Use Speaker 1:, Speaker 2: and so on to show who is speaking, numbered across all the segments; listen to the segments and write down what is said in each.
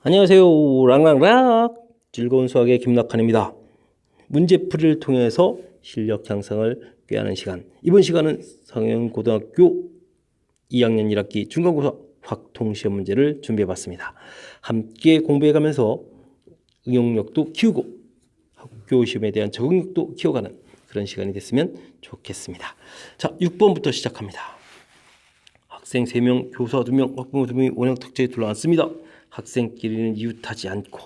Speaker 1: 안녕하세요. 랑랑락 즐거운 수학의 김낙한입니다. 문제풀이를 통해서 실력 향상을 꾀하는 시간. 이번 시간은 상영고등학교 2학년 1학기 중간고사 확통시험 문제를 준비해봤습니다. 함께 공부해가면서 응용력도 키우고 학교 시험에 대한 적응력도 키워가는 그런 시간이 됐으면 좋겠습니다. 자, 6번부터 시작합니다. 학생 3명, 교사 2명, 학부모 2명이 원형 탁자에 둘러앉습니다. 학생끼리는 이웃하지 않고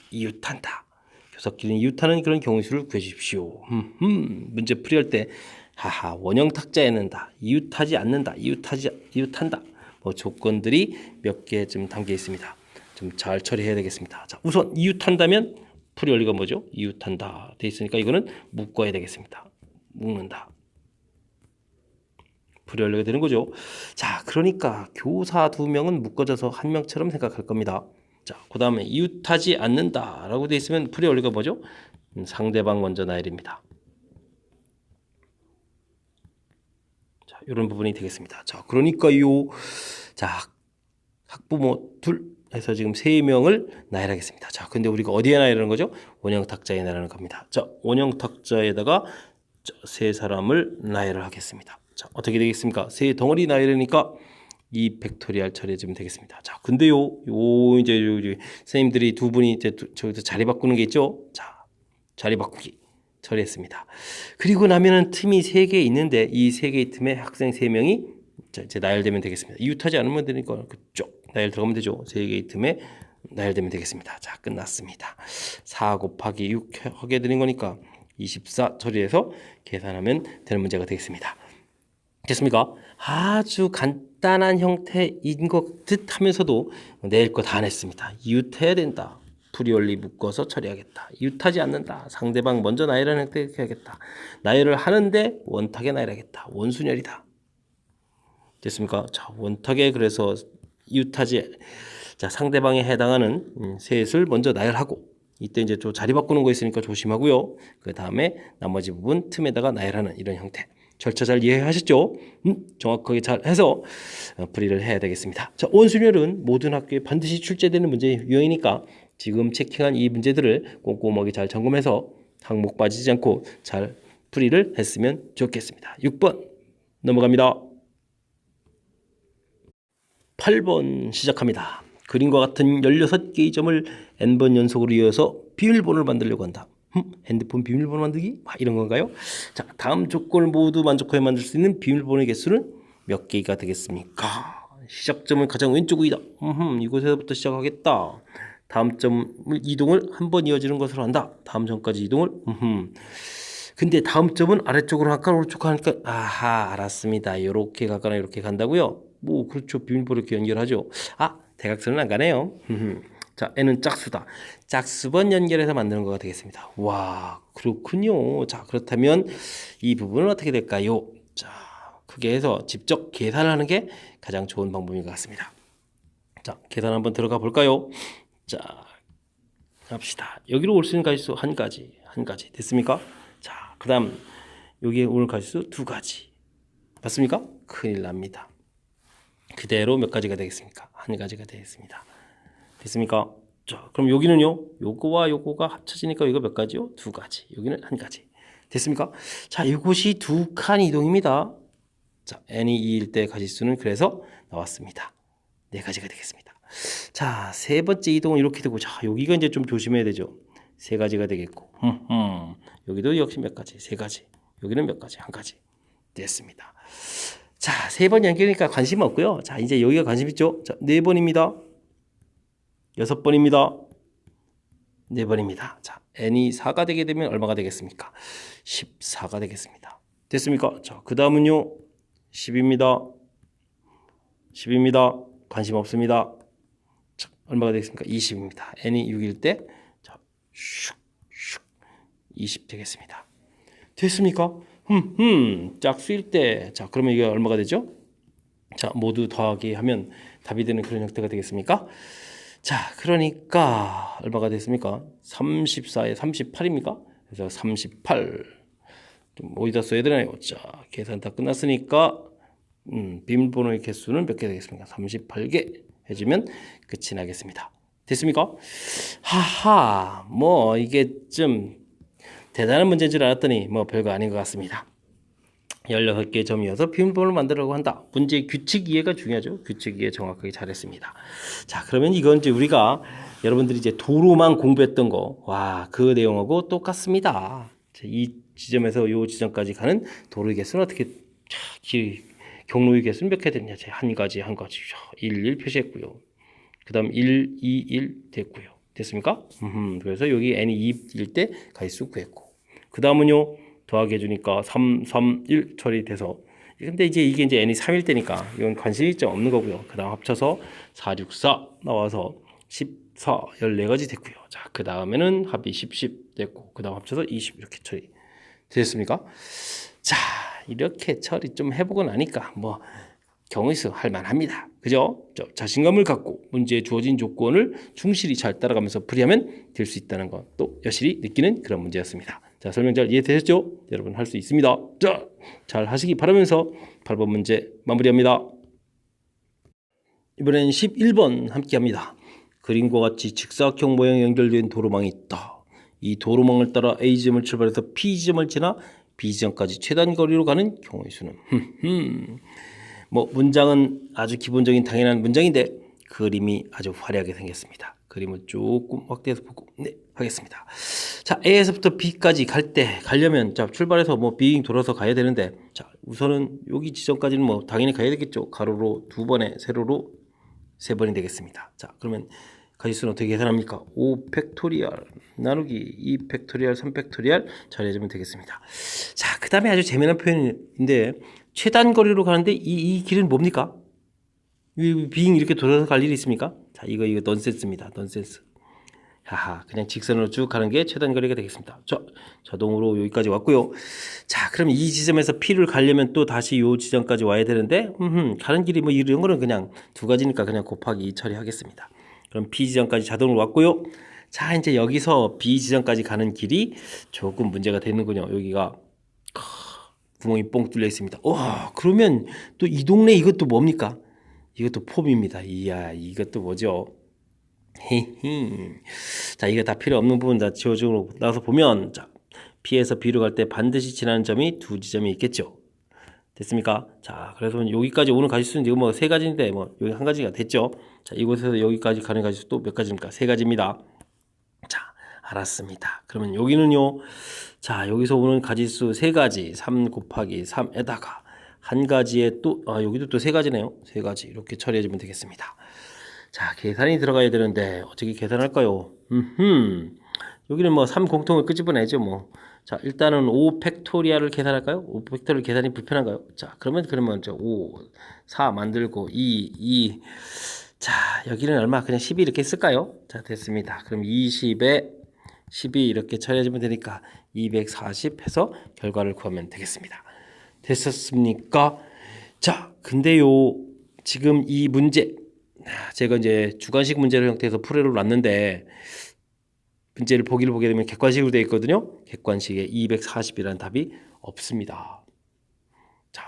Speaker 1: 이웃한다. 교사끼리는 이웃하는 그런 경우수를 구해주십시오. 문제 풀이할 때 하하 원형 탁자에 넣는다. 이웃하지 않는다. 이웃한다. 뭐 조건들이 몇 개 좀 담겨 있습니다. 좀 잘 처리해야 되겠습니다. 자, 우선 이웃한다면 풀이 원리가 뭐죠? 이웃한다 돼 있으니까 이거는 묶어야 되겠습니다. 묶는다. 풀이 원리가 되는 거죠. 자, 그러니까 교사 2명은 묶어져서 한 명처럼 생각할 겁니다. 자, 그 다음에 이웃하지 않는다 라고 돼 있으면 풀이 원리가 뭐죠? 상대방 먼저 나열입니다. 자, 이런 부분이 되겠습니다. 자, 그러니까요. 자, 학부모 둘 해서 지금 3명을 나열하겠습니다. 자, 근데 우리가 어디에 나열하는 거죠? 원형 탁자에 나열하는 겁니다. 자, 원형 탁자에다가 3사람을 나열을 하겠습니다. 자, 어떻게 되겠습니까? 3덩어리 나열하니까 이 벡토리얼 처리해주면 되겠습니다. 자, 근데요, 이제 선생님들이 2분이 이제 저기서 자리 바꾸는 게 있죠? 자, 자리 바꾸기 처리했습니다. 그리고 나면은 틈이 3개 있는데 이 3개의 틈에 학생 3명이 이제 나열되면 되겠습니다. 이웃하지 않으면 되니까 그쪽 나열 들어가면 되죠. 3개의 틈에 나열되면 되겠습니다. 자, 끝났습니다. 4 곱하기 6 하게 되는 거니까 24 처리해서 계산하면 되는 문제가 되겠습니다. 됐습니까? 아주 간단한 형태인 것 듯 하면서도 낼 거 다 냈습니다. 이웃해야 된다. 풀이 원리 묶어서 처리하겠다. 이웃하지 않는다. 상대방 먼저 나열하는 형태 해야겠다. 나열을 하는데 원탁에 나열하겠다. 원순열이다. 됐습니까? 자, 원탁에 그래서 이웃하지 자, 상대방에 해당하는 셋을 먼저 나열하고 이때 이제 좀 자리 바꾸는 거 있으니까 조심하고요. 그 다음에 나머지 부분 틈에다가 나열하는 이런 형태. 절차 잘 이해하셨죠? 정확하게 잘 해서 풀이를 해야 되겠습니다. 자, 원순열은 모든 학교에 반드시 출제되는 문제 유형이니까 지금 체킹한 이 문제들을 꼼꼼하게 잘 점검해서 항목 빠지지 않고 잘 풀이를 했으면 좋겠습니다. 6번 넘어갑니다. 8번 시작합니다. 그림과 같은 16개의 점을 n번 연속으로 이어서 비밀번호를 만들려고 한다. 핸드폰 비밀번호 만들기? 이런 건가요? 자, 다음 조건을 모두 만족하여 만들 수 있는 비밀번호의 개수는 몇 개가 되겠습니까? 시작점은 가장 왼쪽 위다. 이곳에서부터 시작하겠다. 다음 점을 이동을 한 번 이어지는 것으로 한다. 다음 점까지 이동을 근데 다음 점은 아래쪽으로 할까 오른쪽으로 할까? 아하, 알았습니다. 이렇게 가거나 이렇게 간다고요? 뭐 그렇죠. 비밀번호 이렇게 연결하죠. 아, 대각선은 안 가네요. 자, n은 짝수다. 짝수번 연결해서 만드는 거가 되겠습니다. 와, 그렇군요. 자, 그렇다면 이 부분은 어떻게 될까요? 자, 크게 해서 직접 계산하는 게 가장 좋은 방법인 것 같습니다. 자, 계산 한번 들어가 볼까요? 자, 합시다. 여기로 올 수 있는 가지수 한 가지 됐습니까? 자, 그 다음 여기에 오는 가지수 2가지 맞습니까? 큰일 납니다. 그대로 몇 가지가 되겠습니까? 한 가지가 되겠습니다. 됐습니까? 자, 그럼 여기는요? 요거와 요거가 합쳐지니까 이거 몇 가지요? 2가지. 여기는 한 가지. 됐습니까? 자, 이곳이 2칸 이동입니다. 자, n이 2일 때 가지수는 그래서 나왔습니다. 4가지가 되겠습니다. 자, 3번째 이동은 이렇게 되고, 자, 여기가 이제 좀 조심해야 되죠. 3가지가 되겠고, 여기도 역시 몇 가지, 3가지. 여기는 몇 가지, 한 가지. 됐습니다. 자, 3번 연결이니까 관심 없고요. 자, 이제 여기가 관심 있죠? 자, 4번입니다. 6번입니다. 4번입니다. 자, n이 4가 되게 되면 얼마가 되겠습니까? 14가 되겠습니다. 됐습니까? 자, 그 다음은요. 10입니다. 10입니다. 관심 없습니다. 자, 얼마가 되겠습니까? 20입니다. n이 6일 때 자, 슉 20 되겠습니다. 됐습니까? 짝수일 때 자, 그러면 이게 얼마가 되죠? 자, 모두 더하기 하면 답이 되는 그런 형태가 되겠습니까? 자, 그러니까 얼마가 됐습니까? 34에 38입니까? 그래서 38 좀 어디다 써야 되나요? 자, 계산 다 끝났으니까 비밀번호의 개수는 몇 개 되겠습니까? 38개 해주면 끝이 나겠습니다. 됐습니까? 하하, 뭐 이게 좀 대단한 문제인 줄 알았더니 뭐 별거 아닌 것 같습니다. 16개의 점이어서 비밀번호를 만들려고 한다. 문제의 규칙 이해가 중요하죠. 규칙 이해 정확하게 잘했습니다. 자, 그러면 이건 이제 우리가 여러분들이 이제 도로만 공부했던 거, 와, 그 내용하고 똑같습니다. 이 지점에서 이 지점까지 가는 도로의 개수는 어떻게, 경로의 개수는 몇 개 됐냐? 한 가지, 1 표시했고요. 그 다음 1, 2, 1 됐고요. 됐습니까? 그래서 여기 n이 2일 때 가지수 구했고. 그 다음은요, 더하기 해주니까 3, 3, 1 처리돼서. 근데 이제 이게 이제 n이 3일 때니까 이건 관심이 좀 없는 거고요. 그 다음 합쳐서 4, 6, 4 나와서 14, 14가지 됐고요. 자, 그 다음에는 합이 10 됐고, 그 다음 합쳐서 20 이렇게 처리 됐습니까? 자, 이렇게 처리 좀 해보고 나니까 뭐 경우수 할 만합니다. 그죠? 자신감을 갖고 문제에 주어진 조건을 충실히 잘 따라가면서 풀이하면 될 수 있다는 것도 여실히 느끼는 그런 문제였습니다. 자, 설명 잘 이해되셨죠? 여러분 할 수 있습니다. 자, 잘 하시기 바라면서 8번 문제 마무리합니다. 이번엔 11번 함께 합니다. 그림과 같이 직사각형 모양이 연결된 도로망이 있다. 이 도로망을 따라 A지점을 출발해서 B지점을 지나 B지점까지 최단 거리로 가는 경우의 수는 뭐 문장은 아주 기본적인 당연한 문장인데 그림이 아주 화려하게 생겼습니다. 그림을 조금 확대해서 보고 하겠습니다. 자, A에서부터 B까지 가려면 자, 출발해서 뭐 빙 돌아서 가야 되는데 자, 우선은 여기 지점까지는 뭐 당연히 가야 되겠죠. 가로로 2번에 세로로 3번이 되겠습니다. 자, 그러면 가지수는 어떻게 계산합니까? 5 팩토리얼 나누기 2 팩토리얼 3 팩토리얼 잘해주면 되겠습니다. 자, 그 다음에 아주 재미난 표현인데 최단 거리로 가는데 이 길은 뭡니까? 빙 이렇게 돌아서 갈 일이 있습니까? 자, 이거 넌센스입니다. 넌센스. 하하, 그냥 직선으로 쭉 가는 게 최단 거리가 되겠습니다. 자동으로 여기까지 왔고요. 자, 그럼 이 지점에서 P를 가려면 또 다시 이 지점까지 와야 되는데 가는 길이 뭐 이런 거는 그냥 두 가지니까 그냥 곱하기 2 처리하겠습니다. 그럼 B 지점까지 자동으로 왔고요. 자, 이제 여기서 B 지점까지 가는 길이 조금 문제가 되는군요. 여기가 구멍이 뻥 뚫려 있습니다. 와, 그러면 또 이 동네 이것도 뭡니까? 이것도 폼입니다. 이야, 이것도 뭐죠? 자, 이거 다 필요 없는 부분 다 지워주고 나서 보면 자, P에서 B로 갈 때 반드시 지나는 점이 두 지점이 있겠죠. 됐습니까? 자, 그래서 여기까지 오는 가지수는 지금 뭐 3가지인데 뭐 여기 1가지가 됐죠. 자, 이곳에서 여기까지 가는 가지수 또 몇 가지입니까? 3가지입니다. 자, 알았습니다. 그러면 여기는요. 자, 여기서 오는 가지수 3가지 3 곱하기 3에다가 한 가지에 또 여기도 또 3가지네요. 3가지 이렇게 처리해주면 되겠습니다. 자, 계산이 들어가야 되는데 어떻게 계산할까요? 여기는 뭐 3 공통을 끄집어내죠 뭐. 자, 일단은 5 팩토리얼을 계산할까요? 5 팩토리얼 계산이 불편한가요? 자, 그러면 저 5, 4 만들고 2. 자, 여기는 얼마? 그냥 12 이렇게 쓸까요? 자, 됐습니다. 그럼 20에 12 이렇게 처리해주면 되니까 240 해서 결과를 구하면 되겠습니다. 됐었습니까? 자, 근데요, 지금 이 문제, 제가 이제 주관식 문제를 형태에서 풀이를 놨는데, 문제를 보기를 보게 되면 객관식으로 되어 있거든요. 객관식에 240이라는 답이 없습니다. 자,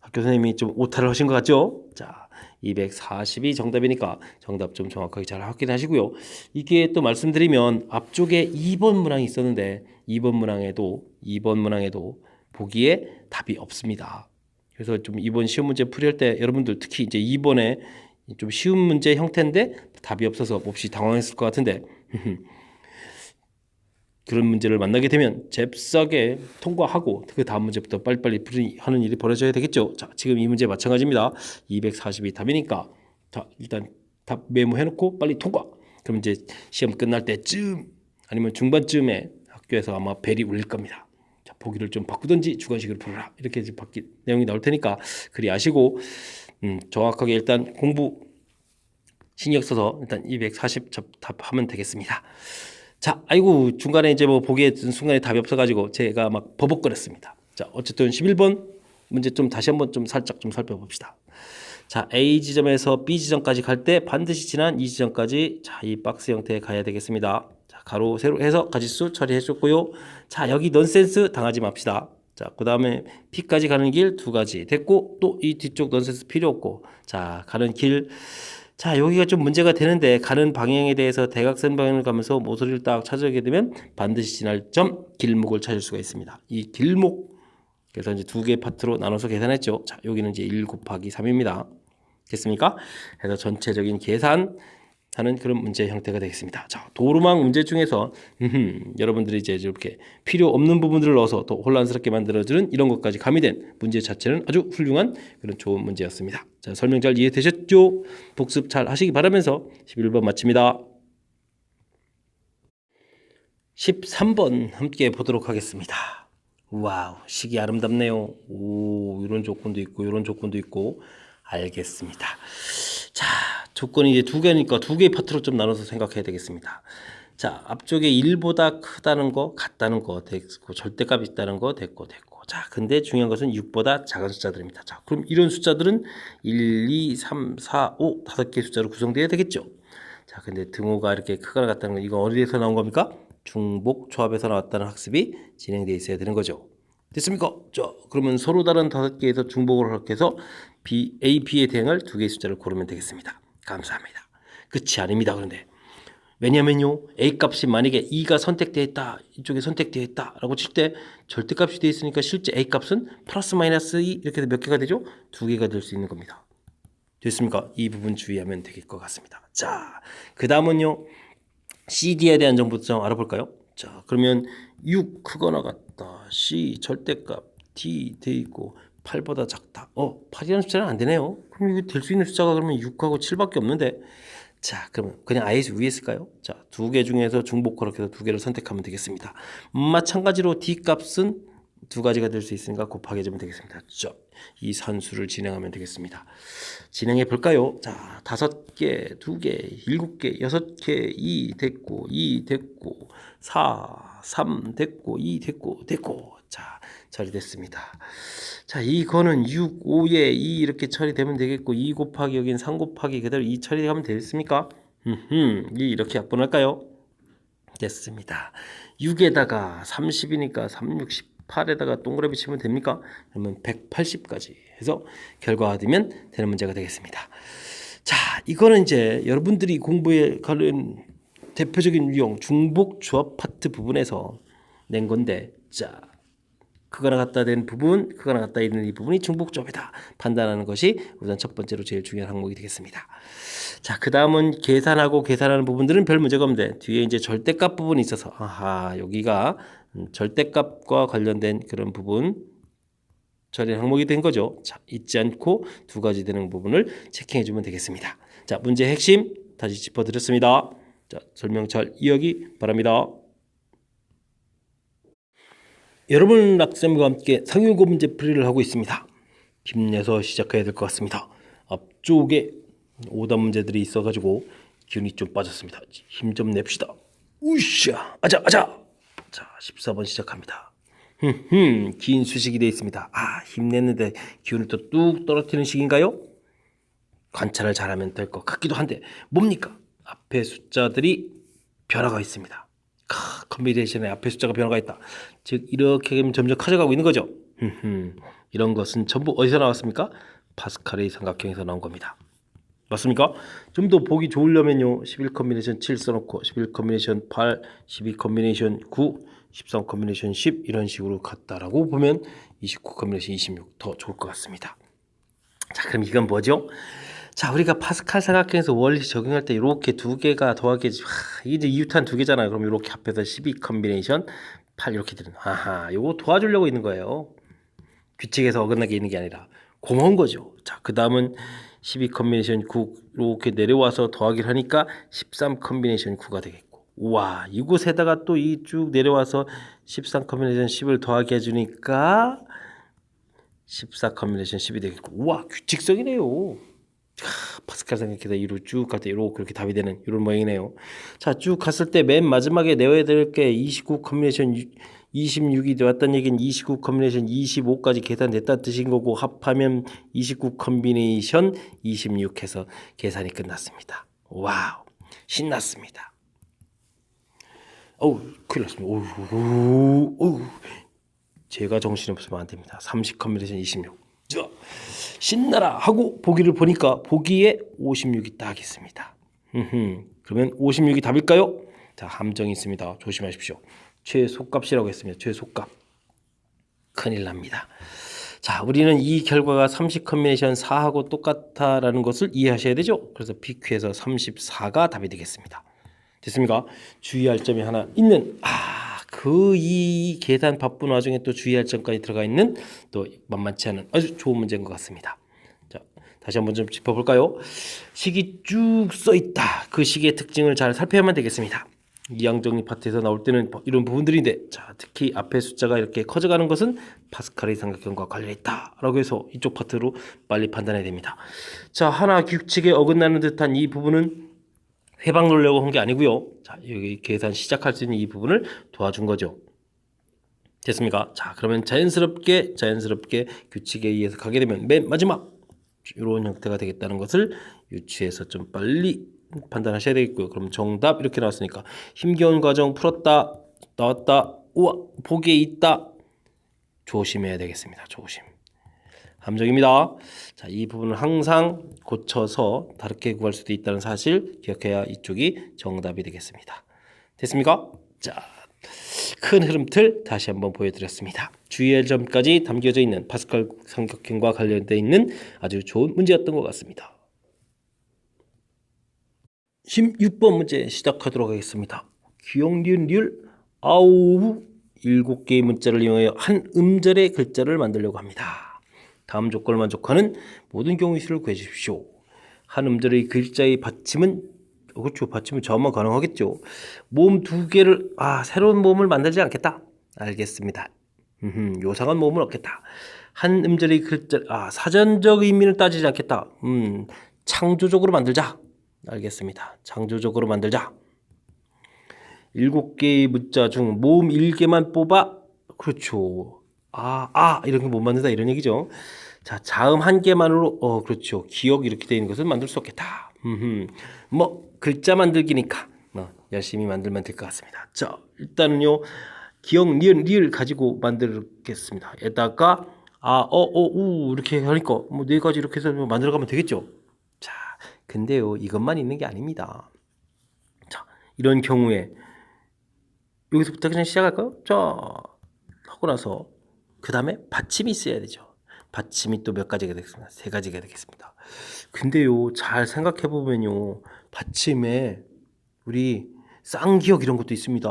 Speaker 1: 학교 선생님이 좀 오타를 하신 것 같죠? 자, 240이 정답이니까 정답 좀 정확하게 잘 확인하시고요. 이게 또 말씀드리면 앞쪽에 2번 문항이 있었는데 2번 문항에도 보기에 답이 없습니다. 그래서 좀 이번 시험 문제 풀이할 때 여러분들 특히 이제 2번에 좀 쉬운 문제 형태인데 답이 없어서 몹시 당황했을 것 같은데 그런 문제를 만나게 되면 잽싸게 통과하고 그 다음 문제부터 빨리빨리 풀이하는 일이 벌어져야 되겠죠. 자, 지금 이 문제 마찬가지입니다. 242 답이니까 자, 일단 답 메모해놓고 빨리 통과. 그럼 이제 시험 끝날 때쯤 아니면 중반쯤에 학교에서 아마 벨이 울릴 겁니다. 자, 보기를 좀 바꾸든지 주관식으로 풀어라 이렇게 내용이 나올 테니까 그리 아시고 정확하게 일단 공부 신경 써서 일단 240 답하면 되겠습니다. 자, 아이고 중간에 이제 뭐 보기에 든 순간에 답이 없어가지고 제가 막 버벅거렸습니다. 자, 어쨌든 11번 문제 좀 다시 한번 좀 살짝 좀 살펴봅시다. 자, A 지점에서 B 지점까지 갈 때 반드시 지난 이 지점까지 자, 이 박스 형태에 가야 되겠습니다. 자, 가로 세로 해서 가지수 처리해 줬고요. 자, 여기 넌센스 당하지 맙시다. 자, 그 다음에 P까지 가는 길 2가지 됐고 또 이 뒤쪽 넌센스 필요 없고 자, 가는 길 자, 여기가 좀 문제가 되는데 가는 방향에 대해서 대각선 방향을 가면서 모서리를 딱 찾아오게 되면 반드시 지날 점 길목을 찾을 수가 있습니다. 이 길목, 그래서 이제 두 개 파트로 나눠서 계산했죠. 자, 여기는 이제 1 곱하기 3입니다. 됐습니까? 그래서 전체적인 계산하는 그런 문제 형태가 되겠습니다. 자, 도루망 문제 중에서 여러분들이 이제 이렇게 필요 없는 부분들을 넣어서 더 혼란스럽게 만들어주는 이런 것까지 가미된 문제 자체는 아주 훌륭한 그런 좋은 문제였습니다. 자, 설명 잘 이해되셨죠? 복습 잘 하시기 바라면서 11번 마칩니다. 13번 함께 보도록 하겠습니다. 와우, 식이 아름답네요. 오, 이런 조건도 있고 이런 조건도 있고. 알겠습니다. 자, 조건이 이제 두 개니까 두 개의 파트로 좀 나눠서 생각해야 되겠습니다. 자, 앞쪽에 1보다 크다는 거, 같다는 거 됐고, 절대값이 있다는 거 됐고. 자, 근데 중요한 것은 6보다 작은 숫자들입니다. 자, 그럼 이런 숫자들은 1, 2, 3, 4, 5 다섯 개의 숫자로 구성되어야 되겠죠. 자, 근데 등호가 이렇게 크거나 같다는 건 이건 어디에서 나온 겁니까? 중복 조합에서 나왔다는 학습이 진행되어 있어야 되는 거죠. 됐습니까? 자, 그러면 서로 다른 다섯 개에서 중복을 허락해서 A, B의 대응을 두 개의 숫자를 고르면 되겠습니다. 감사합니다. 끝이 아닙니다. 그런데 왜냐면요, A 값이 만약에 2가 선택되어 있다, 이쪽에 선택되어 있다 라고 칠 때 절대값이 되어 있으니까 실제 A 값은 플러스 마이너스 2 이렇게 해서 몇 개가 되죠? 두 개가 될 수 있는 겁니다. 됐습니까? 이 부분 주의하면 될 것 같습니다. 자, 그 다음은요, CD에 대한 정보 좀 알아볼까요? 자, 그러면 6 크거나 같다, C 절대값, D 돼 있고 8보다 작다. 8이라는 숫자는 안 되네요. 그럼 이게 될 수 있는 숫자가 그러면 6하고 7밖에 없는데. 자, 그러면 그냥 아예 위에 있을까요? 자, 두 개 중에서 중복 허락해서 두 개를 선택하면 되겠습니다. 마찬가지로 D 값은 두 가지가 될 수 있으니까 곱하기 해주면 되겠습니다. 자, 이 산수를 진행하면 되겠습니다. 진행해 볼까요? 자, 5개, 2개, 7개, 6개, 2 됐고, 2 됐고, 4, 3 됐고, 2 됐고. 자, 처리됐습니다. 자, 이거는 6, 5에 2 이렇게 처리되면 되겠고, 2 곱하기 여긴 3 곱하기 그대로 2 처리하면 되겠습니까? 이렇게 약분할까요? 됐습니다. 6에다가 30이니까 3, 6, 18에다가 동그라미 치면 됩니까? 그러면 180까지 해서 결과화되면 되는 문제가 되겠습니다. 자, 이거는 이제 여러분들이 공부에 관련 대표적인 유형 중복 조합 파트 부분에서 낸 건데, 자, 그거나 같다 된 부분, 그거나 같다 있는 이 부분이 중복 조합이다 판단하는 것이 우선 첫 번째로 제일 중요한 항목이 되겠습니다. 자, 그 다음은 계산하는 부분들은 별 문제가 없는데 뒤에 이제 절대값 부분이 있어서 여기가 절대값과 관련된 그런 부분 처리 항목이 된 거죠. 자, 잊지 않고 두 가지 되는 부분을 체킹해 주면 되겠습니다. 자, 문제 핵심 다시 짚어드렸습니다. 자, 설명 잘 이해하기 바랍니다. 여러분 학생과 함께 상용고 문제 풀이를 하고 있습니다. 힘내서 시작해야 될 것 같습니다. 앞쪽에 오답 문제들이 있어가지고 기운이 좀 빠졌습니다. 힘 좀 냅시다. 우샤, 아자. 자, 14번 시작합니다. 긴 수식이 되어 있습니다. 힘냈는데 기운을 또 뚝 떨어뜨리는 식인가요? 관찰을 잘하면 될 것 같기도 한데 뭡니까? 앞에 숫자들이 변화가 있습니다. 컴비네이션에 앞에 숫자가 변화가 있다. 즉 이렇게 되면 점점 커져가고 있는 거죠. 이런 것은 전부 어디서 나왔습니까? 파스칼의 삼각형에서 나온 겁니다. 맞습니까? 좀 더 보기 좋으려면요, 11 컨비네이션 7 써놓고 11 컨비네이션 8, 12 컨비네이션 9, 13 컨비네이션 10 이런 식으로 갔다라고 보면 29 컨비네이션 26 더 좋을 것 같습니다. 자, 그럼 이건 뭐죠? 자, 우리가 파스칼 삼각형에서 원리 적용할 때 이렇게 두 개가 더하기 이게 이제 이웃한 두 개잖아요. 그럼 이렇게 합해서 12 컨비네이션 8 이렇게 되는. 요거 도와주려고 있는 거예요. 규칙에서 어긋나게 있는 게 아니라 고마운 거죠. 자, 그 다음은 12 컨비네이션 9 이렇게 내려와서 더하기를 하니까 13 컨비네이션 9가 되겠고, 우와, 이곳에다가 또 이 쭉 내려와서 13 컨비네이션 10을 더하게 해주니까 14 컨비네이션 10이 되겠고, 우와, 규칙성이네요. 파스칼 삼각형에서 이로 쭉 갈 때 이렇게 그렇게 답이 되는 이런 모양이네요. 자, 쭉 갔을 때 맨 마지막에 내야 될 게 29 컨비네이션 26이 되었다는 얘기는 29 컨비네이션 25까지 계산됐다는 뜻인 거고, 합하면 29 컨비네이션 26 해서 계산이 끝났습니다. 와우, 신났습니다. 큰일 났습니다. 제가 정신이 없으면 안 됩니다. 30 컨비네이션 26. 신나라 하고 보기를 보니까 보기에 56이 딱 있습니다. 그러면 56이 답일까요? 자, 함정이 있습니다. 조심하십시오. 최소값이라고 했습니다. 최소값. 큰일 납니다. 자, 우리는 이 결과가 30 컨비네이션 4하고 똑같다라는 것을 이해하셔야 되죠. 그래서 BQ에서 34가 답이 되겠습니다. 됐습니까? 주의할 점이 하나 있는 이 계산 바쁜 와중에 또 주의할 점까지 들어가 있는 또 만만치 않은 아주 좋은 문제인 것 같습니다. 자, 다시 한번 좀 짚어볼까요? 식이 쭉 써있다. 그 식의 특징을 잘 살펴야만 되겠습니다. 이항정리 파트에서 나올 때는 이런 부분들인데, 자, 특히 앞에 숫자가 이렇게 커져가는 것은 파스칼의 삼각형과 관련이 있다라고 해서 이쪽 파트로 빨리 판단해야 됩니다. 자, 하나 규칙에 어긋나는 듯한 이 부분은 회방 놓으려고 한 게 아니고요. 자, 여기 계산 시작할 수 있는 이 부분을 도와준 거죠. 됐습니까? 자, 그러면 자연스럽게 규칙에 의해서 가게 되면 맨 마지막 이런 형태가 되겠다는 것을 유추해서 좀 빨리 판단하셔야 되겠고요. 그럼 정답 이렇게 나왔으니까 힘겨운 과정 풀었다, 나왔다, 우와, 보기에 있다. 조심해야 되겠습니다. 조심. 함정입니다. 자, 이 부분은 항상 고쳐서 다르게 구할 수도 있다는 사실 기억해야 이쪽이 정답이 되겠습니다. 됐습니까? 자, 큰 흐름틀 다시 한번 보여드렸습니다. 주의할 점까지 담겨져 있는 파스칼 삼각형과 관련되어 있는 아주 좋은 문제였던 것 같습니다. 16번 문제 시작하도록 하겠습니다. 기역, 니은, 리을, 아우 7개의 문자를 이용하여 한 음절의 글자를 만들려고 합니다. 다음 조건을 만족하는 모든 경우의 수를 구해주십시오. 한 음절의 글자의 받침은 그렇죠. 받침은 저만 가능하겠죠. 모음 2개를 새로운 모음을 만들지 않겠다. 알겠습니다. 요상한 모음은 없겠다. 한 음절의 글자 사전적 의미를 따지지 않겠다. 창조적으로 만들자. 알겠습니다. 창조적으로 만들자. 7개의 문자 중 모음 1개만 뽑아. 그렇죠. 이런 게 못 만든다 이런 얘기죠. 자, 자음 1개만으로 그렇죠. 기억 이렇게 되어 있는 것을 만들 수 없겠다. 글자 만들기니까 열심히 만들면 될 것 같습니다. 자, 일단은요. 기억, 니은, 리을 가지고 만들겠습니다. 에다가 우 이렇게 하니까 4가지 이렇게 해서 만들어가면 되겠죠. 자, 근데요. 이것만 있는 게 아닙니다. 자, 이런 경우에 여기서부터 그냥 시작할까요? 자, 하고 나서 그 다음에 받침이 있어야 되죠. 받침이 또 몇 가지가 되겠습니다. 3가지가 되겠습니다. 근데요, 잘 생각해 보면요, 받침에 우리 쌍기역 이런 것도 있습니다.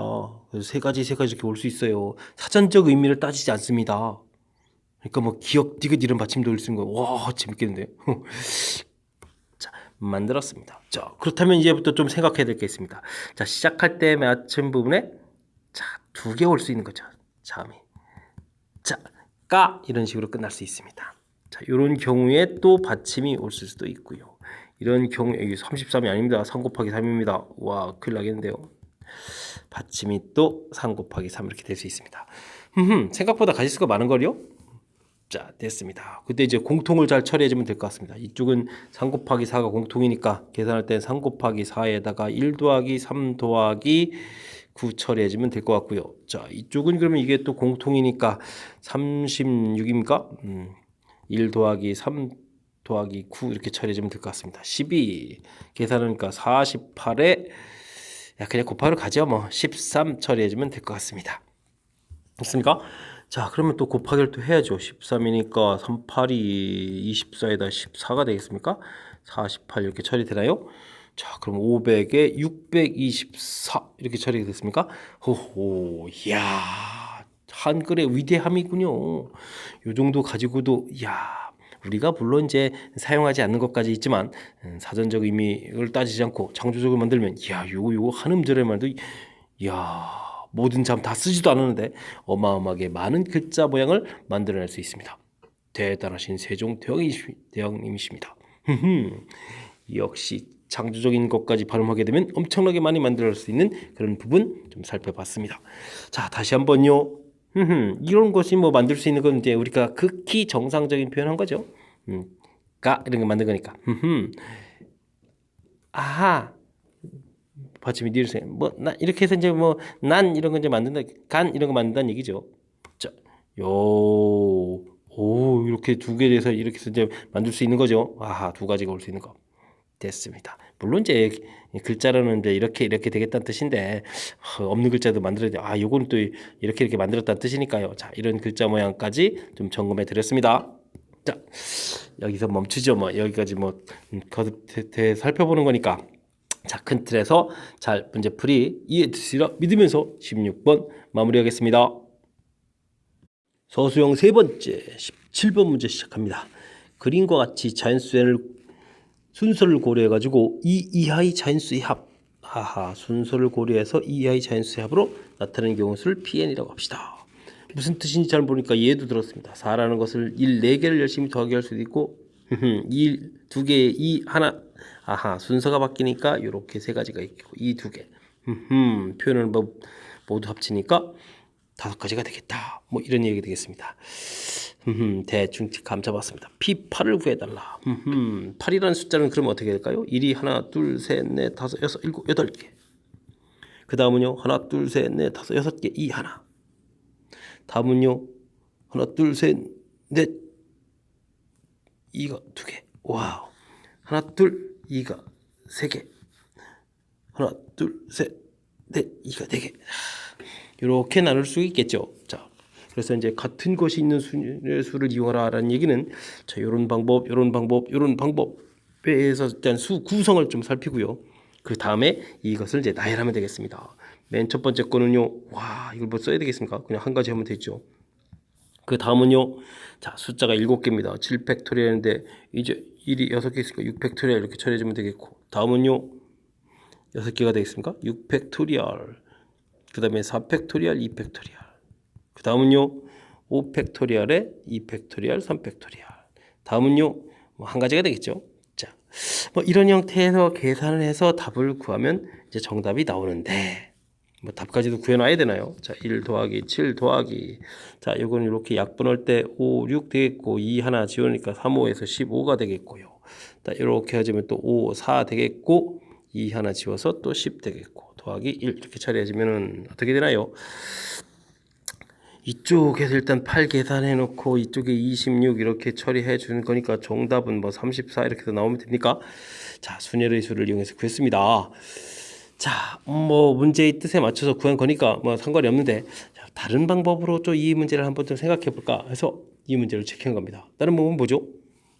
Speaker 1: 그래서 3가지 이렇게 올 수 있어요. 사전적 의미를 따지지 않습니다. 그러니까 기역, 디귿 이런 받침도 올 수 있는 거예요. 와, 재밌겠는데요. 자, 만들었습니다. 자, 그렇다면 이제부터 좀 생각해야 될 게 있습니다. 자, 시작할 때 맞춤 부분에 2개 올 수 있는 거죠. 자음이. 자, 까 이런 식으로 끝날 수 있습니다. 자, 이런 경우에 또 받침이 올 수도 있고요. 이런 경우에 33이 아닙니다. 3 곱하기 3입니다. 와, 큰일 나겠는데요. 받침이 또 3 곱하기 3 이렇게 될 수 있습니다. 생각보다 가지수가 많은 걸요. 자, 됐습니다. 그때 이제 공통을 잘 처리해주면 될 것 같습니다. 이쪽은 3 곱하기 4가 공통이니까 계산할 때 3 곱하기 4에다가 1 더하기 3 더하기 9 처리해주면 될 것 같고요. 자, 이쪽은 그러면 이게 또 공통이니까 36입니까? 1 더하기 3 더하기 9 이렇게 처리해주면 될 것 같습니다. 12 계산하니까 48에 그냥 곱하기로 가죠. 13 처리해주면 될 것 같습니다. 됐습니까? 자, 그러면 또 곱하기를 또 해야죠. 13이니까 38이 24에다 14가 되겠습니까? 48 이렇게 처리되나요? 자, 그럼 500에 624 이렇게 처리가 됐습니까? 호호, 이야, 한글의 위대함이군요. 요 정도 가지고도, 이야, 우리가 물론 이제 사용하지 않는 것까지 있지만 사전적 의미를 따지지 않고 창조적으로 만들면, 이야, 요거 한 음절의 말도, 이야, 모든 잠 다 쓰지도 않았는데 어마어마하게 많은 글자 모양을 만들어낼 수 있습니다. 대단하신 세종대왕님이십니다. 역시 창조적인 것까지 발음하게 되면 엄청나게 많이 만들어낼 수 있는 그런 부분 좀 살펴봤습니다. 자, 다시 한번요. 이런 것이 만들 수 있는 건 이제 우리가 극히 정상적인 표현한 거죠. 이런 거 만든 거니까. 아하. 받침이 니을세 이렇게 해서 이제 난 이런 거 이제 만든다, 간 이런 거 만든다는 얘기죠. 자, 오, 이렇게 두 개에서 이렇게 해서 이제 만들 수 있는 거죠. 아하, 두 가지가 올 수 있는 거. 됐습니다. 물론 이제 글자로는 이제 이렇게 되겠다는 뜻인데 없는 글자도 만들어야 돼. 아, 요거는 또 이렇게 만들었다는 뜻이니까요. 자, 이런 글자 모양까지 좀 점검해 드렸습니다. 자, 여기서 멈추죠. 뭐 여기까지 뭐 거듭 살펴보는 거니까. 자, 큰 틀에서 잘 문제풀이 이해해 주시리라 믿으면서 16번 마무리하겠습니다. 서수형 세 번째 17번 문제 시작합니다. 그림과 같이 자연수의 순서를 고려해 가지고 이 이하의 자연수의 합, 순서를 고려해서 이 이하의 자연수의 합으로 나타내는 경우수를 PN이라고 합시다. 무슨 뜻인지 잘 모르니까 예도 들었습니다. 4라는 것을 1, 4개를 열심히 더하기 할 수도 있고 1, 2개, 2, 하나. 순서가 바뀌니까 이렇게 세 가지가 있고 이 두 개. 표현을 모두 합치니까 5가지가 되겠다. 뭐 이런 얘기가 되겠습니다. 대충 감 잡았습니다. P8을 구해달라. 8이라는 숫자는 그러면 어떻게 될까요? 1이 하나, 둘, 셋, 넷, 다섯, 여섯, 일곱, 8개. 그 다음은요. 하나, 둘, 셋, 넷, 다섯, 6개, 2 하나. 다음은요. 하나, 둘, 셋, 넷, 2가 2개. 와우. 하나, 둘, 2가 3개. 하나, 둘, 셋, 넷, 2가 4개. 이렇게 나눌 수 있겠죠. 자, 그래서 이제 같은 것이 있는 수를 이용하라라는 얘기는 자, 요런 방법에 의해서 일단 수 구성을 좀 살피고요. 그 다음에 이것을 이제 나열하면 되겠습니다. 맨 첫 번째 거는요. 와, 이걸 뭐 써야 되겠습니까? 그냥 한 가지 하면 되죠. 그 다음은요. 자, 숫자가 7개입니다. 7팩토리얼인데 이제 1이 6개 있으니까 6팩토리얼 이렇게 처리해주면 되겠고, 다음은요. 6개가 되겠습니까? 6팩토리얼. 그 다음에 4팩토리얼, 2팩토리얼. 그 다음은요. 5팩토리얼에 2팩토리얼, 3팩토리얼. 다음은요. 뭐 한 가지가 되겠죠. 자, 뭐 이런 형태에서 계산을 해서 답을 구하면 이제 정답이 나오는데, 뭐 답까지도 구해놔야 되나요? 자, 1 더하기 7 더하기. 자, 이건 이렇게 약분할 때 5, 6 되겠고, 2 하나 지우니까 3, 5에서 15가 되겠고요. 자, 이렇게 하자면 또 5, 4 되겠고, 2 하나 지워서 또 10 되겠고, 더하기 1 이렇게 처리해주면 어떻게 되나요? 이쪽에서 일단 8 계산해 놓고 이쪽에 26 이렇게 처리해 주는 거니까 정답은 뭐 34 이렇게 나오면 됩니까? 자, 순열의 수를 이용해서 구했습니다. 자, 뭐 문제의 뜻에 맞춰서 구한 거니까 뭐 상관이 없는데, 자, 다른 방법으로 좀 이 문제를 한번 좀 생각해 볼까 해서 이 문제를 체크한 겁니다. 다른 방법은 뭐죠?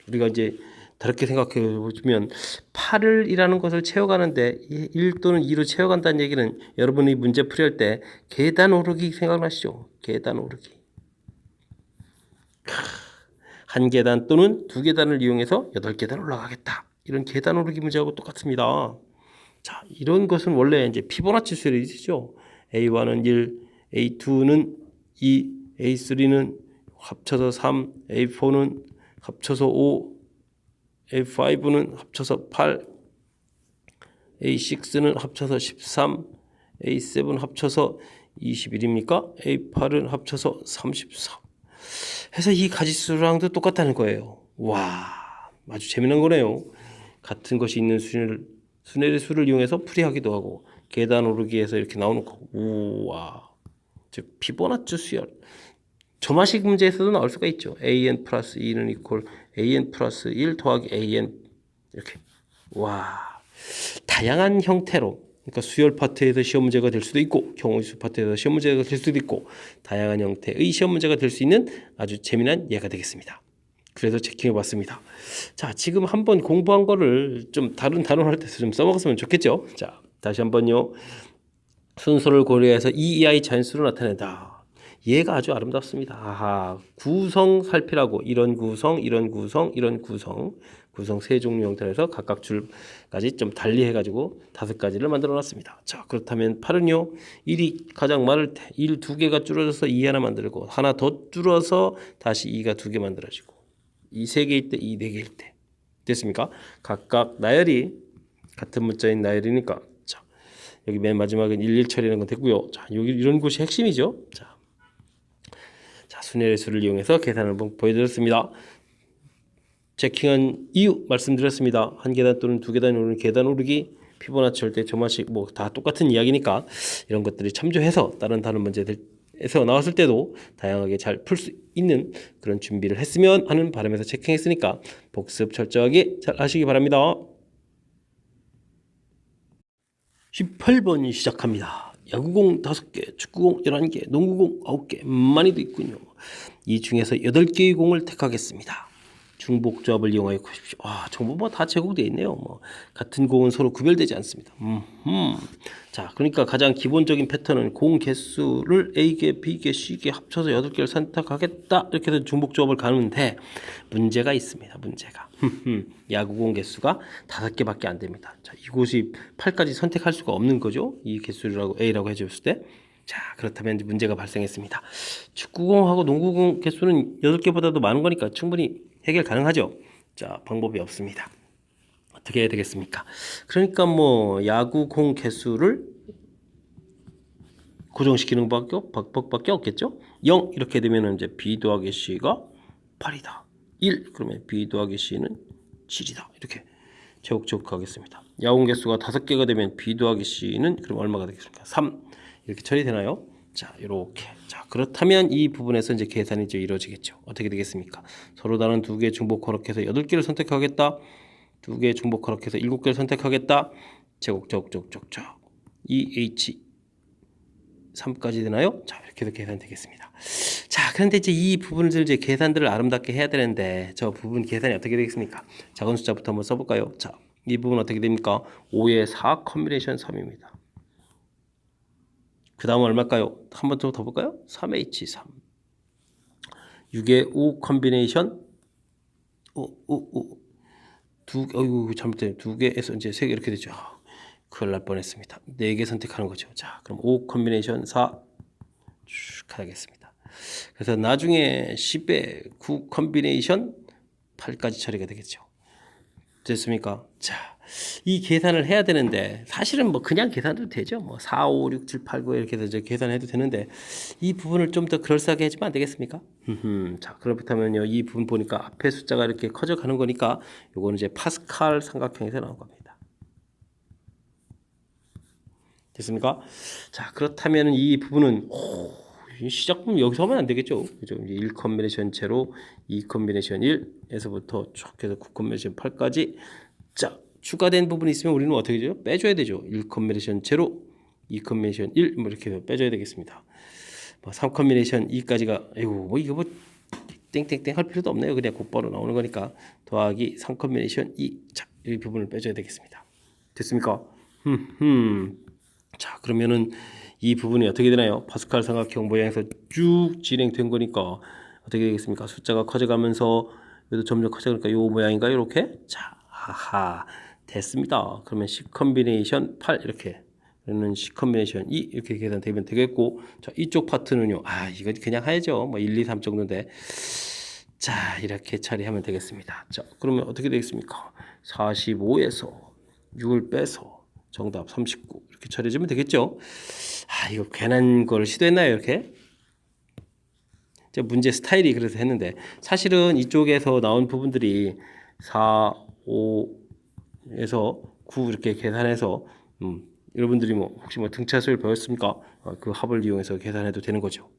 Speaker 1: 우리가 이제 다르게 생각해 보시면 8이라는 것을 채워가는데 1 또는 2로 채워간다는 얘기는 여러분이 문제 풀이할 때 계단 오르기 생각나시죠? 계단 오르기. 한 계단 또는 두 계단을 이용해서 8계단 올라가겠다. 이런 계단 오르기 문제하고 똑같습니다. 자, 이런 것은 원래 이제 피보나치 수열이죠. A1은 1, A2는 2, A3는 합쳐서 3, A4는 합쳐서 5, A5는 합쳐서 8, A6는 합쳐서 13, A7 합쳐서 21입니까? A8은 합쳐서 34. 해서 이 가지수랑도 똑같다는 거예요. 와, 아주 재미난 거네요. 같은 것이 있는 순열의 수를 이용해서 풀이하기도 하고 계단 오르기에서 이렇게 나오는 거. 우와, 즉 피보나치 수열. 점화식 문제에서도 나올 수가 있죠. an 플러스 2는 이퀄 an 플러스 1 더하기 an 이렇게. 와, 다양한 형태로, 그러니까 수열 파트에서 시험 문제가 될 수도 있고 경우수 파트에서 시험 문제가 될 수도 있고 다양한 형태의 시험 문제가 될 수 있는 아주 재미난 예가 되겠습니다. 그래서 체킹해 봤습니다. 자, 지금 한번 공부한 거를 좀 다른 단원 할 때 좀 써먹었으면 좋겠죠. 자, 다시 한번요. 순서를 고려해서 이 이하의 자연수로 나타낸다. 얘가 아주 아름답습니다. 구성 살피라고 이런 구성, 이런 구성, 이런 구성 세 종류 형태에서 각각 줄까지 좀 달리 해가지고 5가지를 만들어 놨습니다. 자, 그렇다면 8은요. 1이 가장 많을 때 1 2개가 줄어져서 2 하나 만들고 하나 더 줄어서 다시 2가 2개 만들어지고 2 3개일 때 2 4개일 때 됐습니까? 각각 나열이 같은 문자인 나열이니까 자, 여기 맨 마지막엔 1 처리하는 건 됐고요. 자, 여기 이런 곳이 핵심이죠. 자, 순열의 수를 이용해서 계산을 한번 보여드렸습니다. 체킹한 이유 말씀드렸습니다. 한 계단 또는 두 계단 오르는 계단 오르기, 피보나치 올 때 점화식 뭐 다 똑같은 이야기니까 이런 것들이 참조해서 다른 문제들 에서 나왔을 때도 다양하게 잘 풀 수 있는 그런 준비를 했으면 하는 바람에서 체킹했으니까 복습 철저하게 잘 하시기 바랍니다. 18번 시작합니다. 야구공 5개, 축구공 11개, 농구공 9개, 많이도 있군요. 이 중에서 8개의 공을 택하겠습니다. 중복조합을 이용하여 보십시오. 전부 뭐 다 제공되어 있네요. 같은 공은 서로 구별되지 않습니다. 자, 그러니까 가장 기본적인 패턴은 공 개수를 A개, B개, C개 합쳐서 8개를 선택하겠다. 이렇게 해서 중복조합을 가는데 문제가 있습니다. 문제가. 야구공 개수가 5개밖에 안 됩니다. 자, 이곳이 8까지 선택할 수가 없는 거죠. 이 개수라고 A라고 해줬을 때. 자, 그렇다면 문제가 발생했습니다. 축구공하고 농구공 개수는 8개보다도 많은 거니까 충분히 해결 가능하죠. 자, 방법이 없습니다. 어떻게 해야 되겠습니까? 그러니까 뭐 야구공 개수를 고정시키는 방법밖에 없겠죠. 0 이렇게 되면 이제 B 더하기 C가 8이다. 1 그러면 B 더하기 C는 7이다. 이렇게 제곱제곱 하겠습니다. 야구공 개수가 5개가 되면 B 더하기 C는 그럼 얼마가 되겠습니까? 3 이렇게 처리되나요? 자, 이렇게. 자, 그렇다면 이 부분에서 이제 계산이 이제 이루어지겠죠. 어떻게 되겠습니까? 서로 다른 2개 중복 허락해서 8개를 선택하겠다. 2개 중복 허락해서 7개를 선택하겠다. 제곱제곱. 2H 3까지 되나요? 자, 이렇게 해서 계산되겠습니다. 자, 그런데 이제 이 부분을 이제 계산들을 아름답게 해야 되는데 저 부분 계산이 어떻게 되겠습니까? 작은 숫자부터 한번 써볼까요? 자, 이 부분 어떻게 됩니까? 5의 4 컨비네이션 3입니다. 그 다음 얼마일까요? 한 번 더 볼까요? 3H3 6의 5 컨비네이션 잘못돼요. 2개에서 이제 3개 이렇게 되죠. 큰일 날 뻔했습니다. 4개 선택하는 거죠. 자, 그럼 5 컨비네이션 4 쭉 가야겠습니다. 그래서 나중에 10의 9 컨비네이션 8까지 처리가 되겠죠. 됐습니까? 자, 이 계산을 해야 되는데 사실은 뭐 그냥 계산해도 되죠. 뭐 4, 5, 6, 7, 8, 9 이렇게 해서 이제 계산해도 되는데 이 부분을 좀 더 그럴싸하게 해주면 안 되겠습니까? 자, 그렇다면요. 이 부분 보니까 앞에 숫자가 이렇게 커져가는 거니까 요거는 이제 파스칼 삼각형에서 나온 겁니다. 됐습니까? 자, 그렇다면 이 부분은 시작부는 여기서 하면 안 되겠죠. 그죠? 1 컨비네이션 제로, 2 컨비네이션 1에서부터 쭉 해서 9 컨비네이션 8까지. 자, 추가된 부분이 있으면 우리는 어떻게 되죠? 빼줘야 되죠. 1 컨비네이션 제로, 2 컨비네이션 1, 뭐 이렇게 빼줘야 되겠습니다. 3 컨비네이션 2까지가, 뭐 이거 뭐 땡땡땡 할 필요도 없네요. 그냥 곧바로 나오는 거니까. 더하기 3 컨비네이션 2. 자, 이 부분을 빼줘야 되겠습니다. 됐습니까? 자, 그러면은 이 부분이 어떻게 되나요? 파스칼 삼각형 모양에서 쭉 진행된 거니까 어떻게 되겠습니까? 숫자가 커져가면서 여기도 점점 커져가니까 이 모양인가요? 이렇게? 자, 하하, 됐습니다. 그러면 C 컨비네이션 8 이렇게 그러면 C 컨비네이션 2 이렇게 계산되면 되겠고, 자, 이쪽 파트는요. 이거 그냥 해야죠. 뭐 1, 2, 3 정도인데. 자, 이렇게 처리하면 되겠습니다. 자, 그러면 어떻게 되겠습니까? 45에서 6을 빼서 정답 39 이렇게 처리해주면 되겠죠. 이거 괜한 걸 시도했나요? 이렇게 문제 스타일이 그래서 했는데 사실은 이쪽에서 나온 부분들이 4, 5에서 9 이렇게 계산해서 여러분들이 뭐 혹시 뭐 등차수를 배웠습니까? 그 합을 이용해서 계산해도 되는 거죠.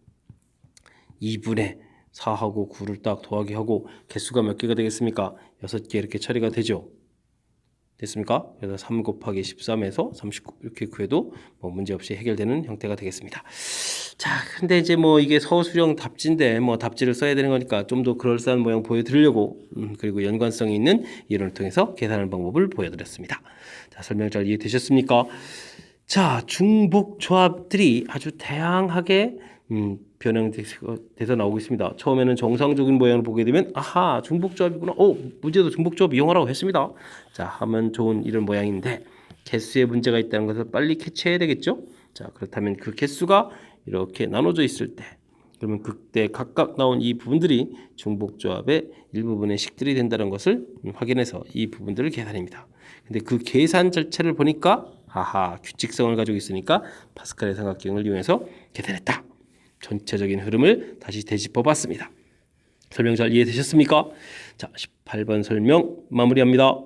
Speaker 1: 2분의 4하고 9를 딱 더하기 하고 개수가 몇 개가 되겠습니까? 6개 이렇게 처리가 되죠. 됐습니까? 그래서 3 곱하기 13에서 39 이렇게 구해도 뭐 문제없이 해결되는 형태가 되겠습니다. 자, 근데 이제 뭐 이게 서술형 답지인데 뭐 답지를 써야 되는 거니까 좀 더 그럴싸한 모양 보여드리려고 그리고 연관성이 있는 이론을 통해서 계산하는 방법을 보여드렸습니다. 자, 설명 잘 이해되셨습니까? 자, 중복 조합들이 아주 다양하게 변형돼서 나오고 있습니다. 처음에는 정상적인 모양을 보게 되면 중복조합이구나. 문제도 중복조합 이용하라고 했습니다. 자, 하면 좋은 이런 모양인데 개수에 문제가 있다는 것을 빨리 캐치해야 되겠죠. 자, 그렇다면 그 개수가 이렇게 나눠져 있을 때 그러면 그때 각각 나온 이 부분들이 중복조합의 일부분의 식들이 된다는 것을 확인해서 이 부분들을 계산합니다. 근데 그 계산 자체를 보니까 규칙성을 가지고 있으니까 파스칼의 삼각형을 이용해서 계산했다. 전체적인 흐름을 다시 되짚어 봤습니다. 설명 잘 이해되셨습니까? 자, 18번 설명 마무리합니다.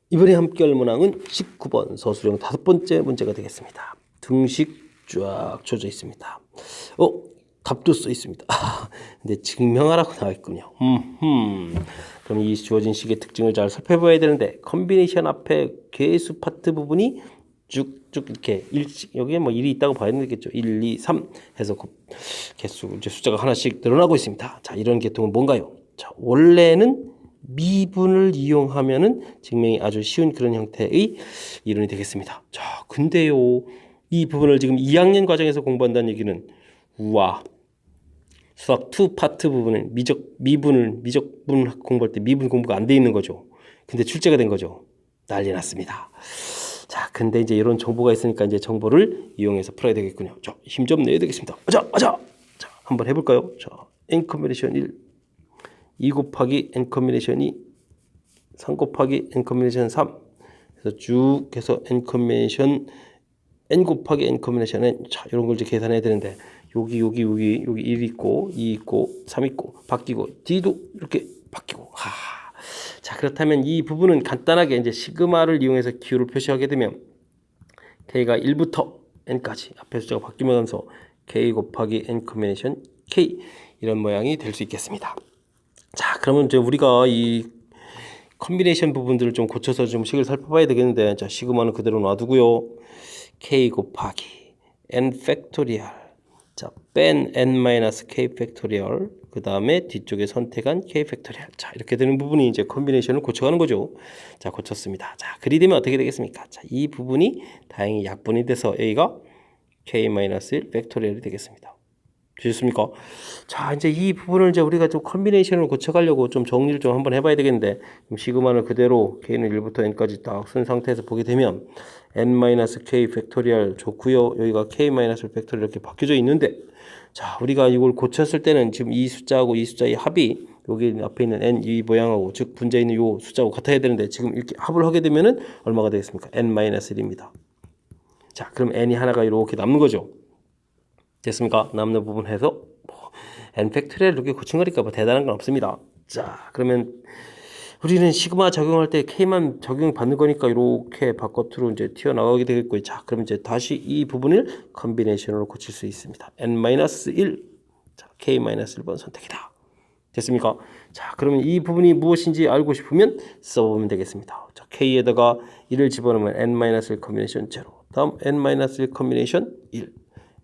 Speaker 1: 이번에 함께 할 문항은 19번 서술형 5번째 문제가 되겠습니다. 등식 쫙 주어져 있습니다. 답도 써 있습니다. 근데 증명하라고 나와 있군요. 그럼 이 주어진 식의 특징을 잘 살펴봐야 되는데 컨비네이션 앞에 개수 파트 부분이 쭉쭉 이렇게 여기에 뭐 1이 있다고 봐야 되겠죠. 1, 2, 3 해서 개수 이제 숫자가 하나씩 늘어나고 있습니다. 자, 이런 계통은 뭔가요? 자, 원래는 미분을 이용하면은 증명이 아주 쉬운 그런 형태의 이론이 되겠습니다. 자, 근데요, 이 부분을 지금 2학년 과정에서 공부한다는 얘기는 우와, 수학 2 파트 부분은 미분을 공부할 때 미분 공부가 안 돼 있는 거죠. 근데 출제가 된 거죠. 난리 났습니다. 자, 근데 이제 이런 정보가 있으니까 이제 정보를 이용해서 풀어야 되겠군요. 자, 힘 좀 내야 되겠습니다. 자, 한번 해볼까요? 자, n 컨비네이션 1, 2 곱하기 n 컨비네이션 2, 3 곱하기 n 컨비네이션 3, 그래서 쭉 해서 n 컨비네이션 n 곱하기 n 컨비네이션 n. 자, 이런 걸 이제 계산해야 되는데 여기 1 있고 2 있고 3 있고 바뀌고 d도 이렇게 바뀌고. 자, 그렇다면 이 부분은 간단하게 이제 시그마를 이용해서 기호를 표시하게 되면 k가 1부터 n까지 앞에 숫자가 바뀌면서 k 곱하기 n 컨비네이션 k 이런 모양이 될 수 있겠습니다. 자, 그러면 이제 우리가 이 컨비네이션 부분들을 좀 고쳐서 좀 식을 살펴봐야 되겠는데, 자, 시그마는 그대로 놔두고요. k 곱하기 n 팩토리얼, 자, 뺀 n-k 팩토리얼, 그 다음에 뒤쪽에 선택한 k 팩토리얼. 자, 이렇게 되는 부분이 이제 컨비네이션을 고쳐가는 거죠. 자, 고쳤습니다. 자, 그리 되면 어떻게 되겠습니까? 자, 이 부분이 다행히 약분이 돼서 a가 k-1 팩토리얼이 되겠습니다. 되셨습니까? 자, 이제 이 부분을 이제 우리가 좀 컨비네이션을 고쳐가려고 좀 정리를 좀 한번 해봐야 되겠는데, 시그마를 그대로 k는 1부터 n까지 딱 쓴 상태에서 보게 되면 n-k 팩토리얼 좋고요. 여기가 k-1 팩토리얼 이렇게 바뀌어져 있는데, 자, 우리가 이걸 고쳤을 때는 지금 이 숫자하고 이 숫자의 합이 여기 앞에 있는 n 이 모양하고 즉 분자에 있는 이 숫자하고 같아야 되는데 지금 이렇게 합을 하게 되면은 얼마가 되겠습니까? n-1입니다. 자, 그럼 n이 하나가 이렇게 남는 거죠. 됐습니까? 남는 부분 해서 n 팩토리얼 이렇게 고친 거니까 뭐 대단한 건 없습니다. 자, 그러면 우리는 시그마 적용할 때 k만 적용받는 거니까 이렇게 바깥으로 이제 튀어나가게 되겠고요. 자, 그럼 이제 다시 이 부분을 컨비네이션으로 고칠 수 있습니다. n-1, 자, k-1번 선택이다. 됐습니까? 자, 그러면 이 부분이 무엇인지 알고 싶으면 써보면 되겠습니다. 자, k에다가 1을 집어넣으면 n-1 컨비네이션 0, 다음 n-1 컨비네이션 1,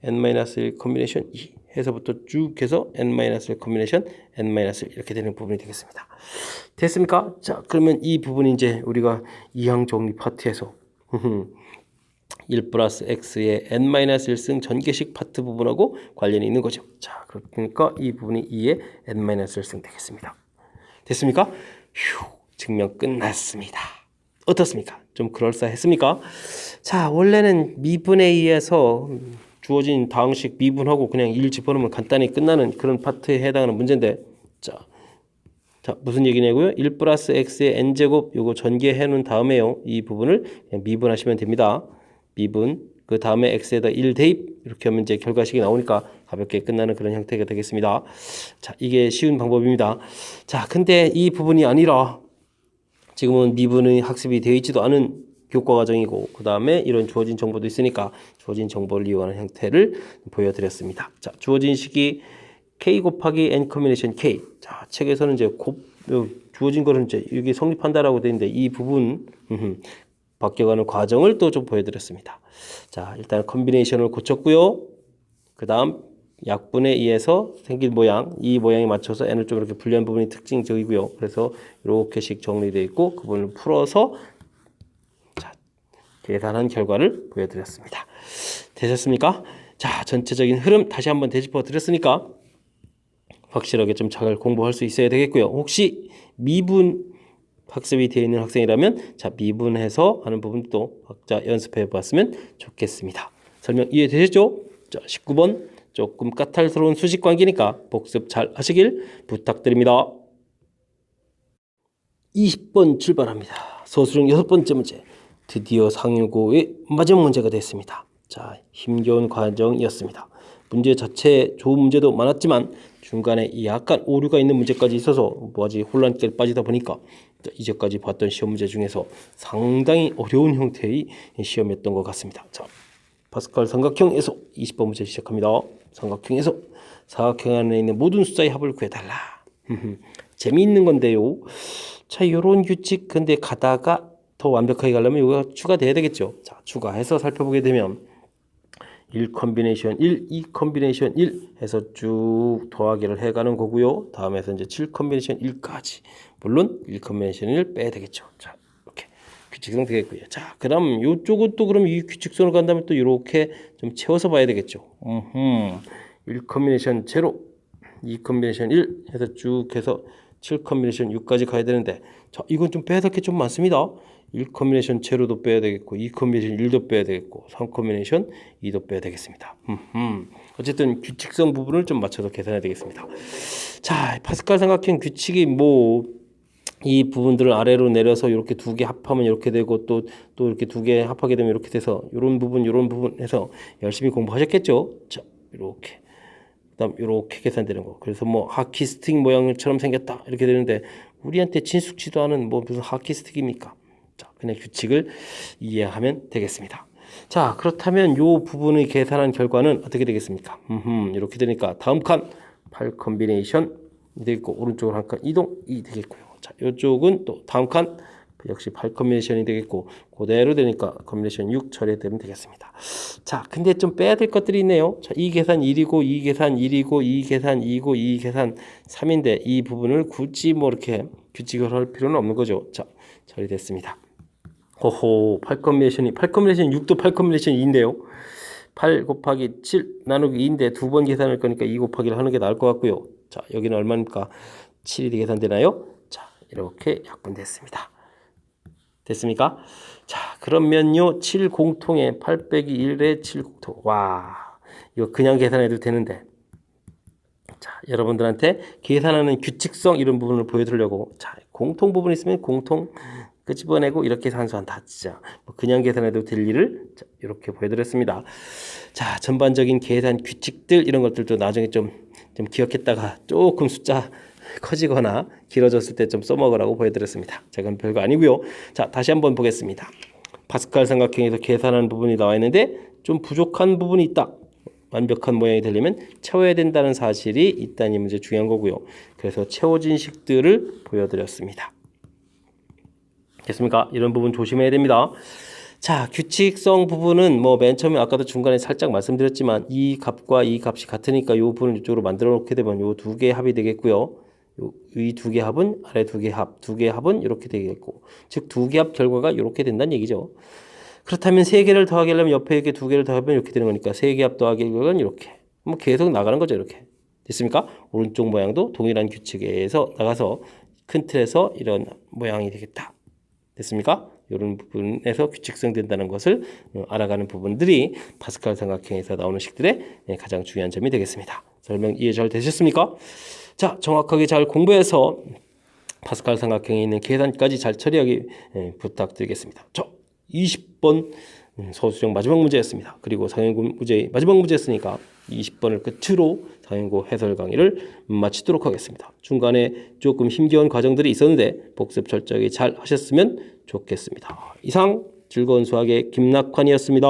Speaker 1: n-1 컨비네이션 2 해서부터 쭉 해서 n-1 컨비네이션 n-1 이렇게 되는 부분이 되겠습니다. 됐습니까? 자, 그러면 이 부분이 이제 우리가 이항 정리 파트에서 1 플러스 x의 n-1승 전개식 파트 부분하고 관련이 있는 거죠. 자, 그러니까 이 부분이 2의 n-1승 되겠습니다. 됐습니까? 휴, 증명 끝났습니다. 어떻습니까? 좀 그럴싸했습니까? 자, 원래는 미분에 의해서 주어진 다항식 미분하고 그냥 1 집어넣으면 간단히 끝나는 그런 파트에 해당하는 문제인데, 자, 무슨 얘기냐고요? 1 플러스 x의 n제곱 요거 전개해 놓은 다음에요. 이 부분을 그냥 미분하시면 됩니다. 미분, 그 다음에 x에다 1 대입 이렇게 하면 이제 결과식이 나오니까 가볍게 끝나는 그런 형태가 되겠습니다. 자, 이게 쉬운 방법입니다. 자, 근데 이 부분이 아니라 지금은 미분의 학습이 되어 있지도 않은 교과 과정이고 그 다음에 이런 주어진 정보도 있으니까 주어진 정보를 이용하는 형태를 보여드렸습니다. 자, 주어진 식이 k 곱하기 n 컨비네이션 k. 자, 책에서는 이제 주어진 거는 이제 이게 성립한다라고 되어 있는데 이 부분 바뀌어가는 과정을 또 좀 보여드렸습니다. 자, 일단 컨비네이션을 고쳤고요. 그 다음 약분에 의해서 생긴 모양, 이 모양에 맞춰서 n을 좀 이렇게 분리한 부분이 특징적이고요. 그래서 이렇게씩 정리되어 있고 그 부분을 풀어서 자, 계산한 결과를 보여드렸습니다. 되셨습니까? 자, 전체적인 흐름 다시 한번 되짚어 드렸으니까 확실하게 좀 잘 공부할 수 있어야 되겠고요. 혹시 미분 학습이 되어 있는 학생이라면 자, 미분해서 하는 부분도 각자 연습해 보았으면 좋겠습니다. 설명 이해되셨죠? 자, 19번 조금 까탈스러운 수직 관계니까 복습 잘 하시길 부탁드립니다. 20번 출발합니다. 서술형 6번째 문제. 드디어 상일고의 마지막 문제가 됐습니다. 자, 힘겨운 과정이었습니다. 문제 자체 좋은 문제도 많았지만 중간에 약간 오류가 있는 문제까지 있어서 뭐지 혼란길에 빠지다 보니까 이제까지 봤던 시험 문제 중에서 상당히 어려운 형태의 시험이었던 것 같습니다. 자, 파스칼 삼각형에서 20번 문제 시작합니다. 삼각형에서 사각형 안에 있는 모든 숫자의 합을 구해달라. 재미있는 건데요. 자, 요런 규칙 근데 가다가 더 완벽하게 가려면 이거가 추가돼야 되겠죠. 자, 추가해서 살펴보게 되면 1 컨비네이션 1, 2 컨비네이션 1 해서 쭉 더하기를 해가는 거고요. 다음에서 이제 7 컨비네이션 1까지. 물론 1 컨비네이션 1 빼야 되겠죠. 자, 이렇게 규칙성 되겠고요. 자, 그다음 요쪽은 또 그럼 이 규칙성으로 간다면 또 이렇게 좀 채워서 봐야 되겠죠. 1 컨비네이션 0, 2 컨비네이션 1 해서 쭉 해서 7 컨비네이션 6까지 가야 되는데, 자, 이건 좀 빼야 될 게 좀 많습니다. 1 컨비네이션 제로도 빼야 되겠고, 2 컨비네이션 1도 빼야 되겠고, 3 컨비네이션 2도 빼야 되겠습니다. 어쨌든 규칙성 부분을 좀 맞춰서 계산해야 되겠습니다. 자, 파스칼 삼각형 규칙이 뭐 이 부분들을 아래로 내려서 이렇게 두 개 합하면 이렇게 되고, 또 이렇게 두 개 합하게 되면 이렇게 돼서 이런 부분 해서 열심히 공부하셨겠죠. 자, 이렇게 그다음 이렇게 계산되는 거. 그래서 뭐 하키 스틱 모양처럼 생겼다 이렇게 되는데, 우리한테 친숙지도 않은 뭐 무슨 하키 스틱입니까? 자, 그냥 규칙을 이해하면 되겠습니다. 자, 그렇다면 요 부분의 계산한 결과는 어떻게 되겠습니까? 이렇게 되니까 다음 칸 8 컨비네이션 되겠고, 오른쪽으로 한 칸 이동이 되겠고요. 자, 이쪽은 또 다음 칸 역시 8 컨비네이션이 되겠고, 그대로 되니까 컨비네이션 6 처리되면 되겠습니다. 자, 근데 좀 빼야 될 것들이 있네요. 자, 이 계산 1이고, 이 계산 1이고, 이 계산 2고, 이 계산 3인데 이 부분을 굳이 뭐 이렇게 규칙을 할 필요는 없는 거죠. 자, 처리됐습니다. 호호, 8 컨비네이션 6도 8 컨비네이션 2인데요. 8 곱하기 7 나누기 2인데 두 번 계산할 거니까 2 곱하기를 하는 게 나을 것 같고요. 자, 여기는 얼마입니까? 7이 계산되나요? 자, 이렇게 약분됐습니다. 됐습니까? 자, 그러면요, 7 공통에 8 빼기 1에 7 공통. 와, 이거 그냥 계산해도 되는데, 자, 여러분들한테 계산하는 규칙성 이런 부분을 보여드리려고, 자, 공통 부분 있으면 공통 끄집어내고 이렇게 산수한다. 진짜 뭐 그냥 계산해도 될 일을 자, 이렇게 보여드렸습니다. 자, 전반적인 계산 규칙들 이런 것들도 나중에 좀 기억했다가 조금 숫자 커지거나 길어졌을 때 좀 써먹으라고 보여드렸습니다. 제가 별거 아니고요. 자, 다시 한번 보겠습니다. 파스칼 삼각형에서 계산하는 부분이 나와 있는데 좀 부족한 부분이 있다. 완벽한 모양이 되려면 채워야 된다는 사실이 있다는 이 문제 중요한 거고요. 그래서 채워진 식들을 보여드렸습니다. 됐습니까? 이런 부분 조심해야 됩니다. 자, 규칙성 부분은 뭐 맨 처음에 아까도 중간에 살짝 말씀드렸지만 이 값과 이 값이 같으니까 이 부분을 이쪽으로 만들어 놓게 되면 이 두 개의 합이 되겠고요. 이 두 개 합은 아래 두 개 합은 이렇게 되겠고, 즉 두 개 합 결과가 이렇게 된다는 얘기죠. 그렇다면 세 개를 더하게 하려면 옆에 이렇게 두 개를 더하면 이렇게 되는 거니까 세 개 합 더하기 결과는 이렇게 뭐 계속 나가는 거죠. 이렇게 됐습니까? 오른쪽 모양도 동일한 규칙에서 나가서 큰 틀에서 이런 모양이 되겠다. 됐습니까? 이런 부분에서 규칙성 된다는 것을 알아가는 부분들이 파스칼 삼각형에서 나오는 식들의 가장 중요한 점이 되겠습니다. 설명 이해 잘 되셨습니까? 자, 정확하게 잘 공부해서 파스칼 삼각형에 있는 계산까지 잘 처리하기 부탁드리겠습니다. 자, 20번 서술형 마지막 문제였습니다. 그리고 상행고 문제 마지막 문제였으니까 20번을 끝으로 상행고 해설 강의를 마치도록 하겠습니다. 중간에 조금 힘겨운 과정들이 있었는데 복습 철저하게 잘 하셨으면 좋겠습니다. 이상 즐거운 수학의 김낙환이었습니다.